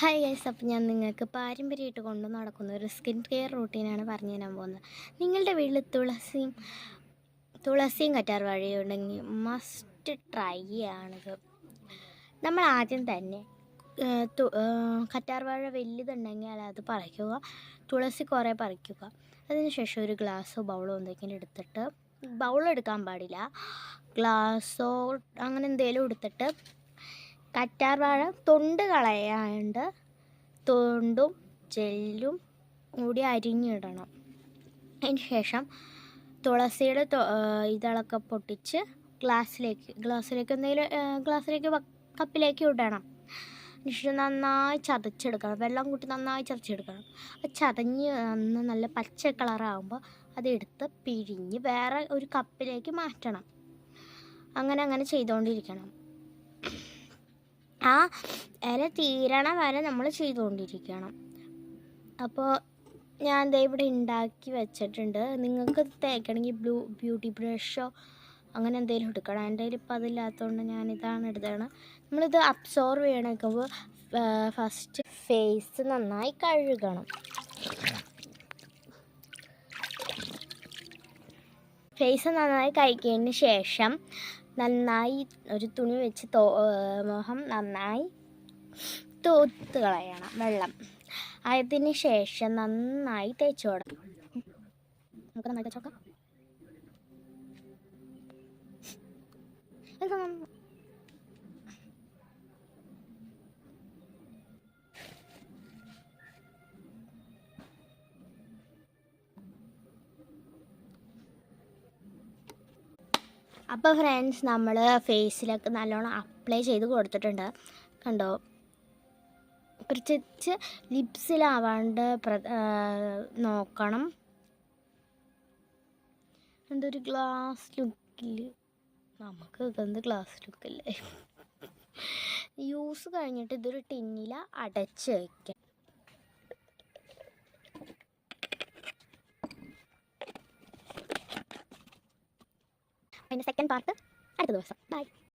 Hi guys, അപ്പോൾ ഞാൻ നിങ്ങൾക്ക് പാരമ്പര്യമായിട്ട് കൊണ്ടു നടക്കുന്ന ഒരു സ്കിൻ കെയർ റൂട്ടീനാണ് പറഞ്ഞു തരാൻ പോകുന്നത്. നിങ്ങളുടെ വീട്ടിൽ തുളസിയും കറ്റാർവാഴയും ഉണ്ടെങ്കിൽ മസ്റ്റ് ട്രൈ ചെയ്യാണിത്. നമ്മൾ ആദ്യം തന്നെ കറ്റാർവാഴ വലുതുണ്ടെങ്കിൽ അത് പറിക്കുക, തുളസി കുറേ പറിക്കുക. അതിനുശേഷം ഒരു ഗ്ലാസ്സോ ബൗളോ എന്തെങ്കിലും എടുത്തിട്ട്, ബൗളെടുക്കാൻ പാടില്ല, ഗ്ലാസ്സോ അങ്ങനെ എന്തെങ്കിലും എടുത്തിട്ട് കറ്റാർവാഴ തൊണ്ട് കളയാണ്ട് തൊണ്ടും ജെല്ലും കൂടി അരിഞ്ഞിടണം. അതിന് ശേഷം തുളസിയുടെ ഇതളൊക്കെ പൊട്ടിച്ച് ഗ്ലാസ്സിലേക്ക് കപ്പിലേക്ക് ഇടണം. അതിനുശേഷം നന്നായി ചതച്ചെടുക്കണം, വെള്ളം കൂട്ടി നന്നായി ചതച്ചെടുക്കണം. അത് ചതഞ്ഞ് നല്ല പച്ച കളറാകുമ്പോൾ അതെടുത്ത് പിഴിഞ്ഞ് വേറെ ഒരു കപ്പിലേക്ക് മാറ്റണം. അങ്ങനെ ചെയ്തുകൊണ്ടിരിക്കണം. ആ ഇല തീരണ വരെ നമ്മൾ ചെയ്തുകൊണ്ടിരിക്കണം. അപ്പോൾ ഞാൻ ദേ ഇവിടെ ഉണ്ടാക്കി വെച്ചിട്ടുണ്ട്. നിങ്ങൾക്ക് തേക്കണമെങ്കിൽ ബ്യൂട്ടി ബ്രഷോ അങ്ങനെ എന്തെങ്കിലും എടുക്കണം. എൻ്റെ കയ്യിൽ ഇപ്പോൾ അതില്ലാത്തതുകൊണ്ട് ഞാനിതാണ് എടുത്തതാണ്. നമ്മളിത് അബ്സോർവ് ചെയ്യണമെങ്കിൽ ഫസ്റ്റ് ഫേസ് നന്നായി കഴുകണം. ഫേസ് നന്നായി കഴുകിയതിന് ശേഷം നന്നായി ഒരു തുണി വെച്ച് മുഖം നന്നായി തൂത്ത് കളയണം വെള്ളം. അതിന് ശേഷം നന്നായി തേച്ച് കൊടുക്കണം. നമുക്ക് നന്നായി തേച്ച് നോക്കാം. അപ്പോൾ ഫ്രണ്ട്സ്, നമ്മൾ ഫേസിലൊക്കെ നല്ലോണം അപ്ലൈ ചെയ്ത് കൊടുത്തിട്ടുണ്ട്. കണ്ടോ? പ്രത്യേകിച്ച് ലിപ്സിലാവാണ്ട് നോക്കണം. എന്തൊരു ഗ്ലാസ് ലുക്കിൽ നമുക്ക് ഇതെന്ത് ഗ്ലാസ് ലുക്കല്ലേ. യൂസ് കഴിഞ്ഞിട്ട് ഇതൊരു ടിന്നിൽ അടച്ച് വയ്ക്കാം. അതിൻ്റെ സെക്കൻഡ് പാർട്ട് അടുത്ത ദിവസം. ബൈ.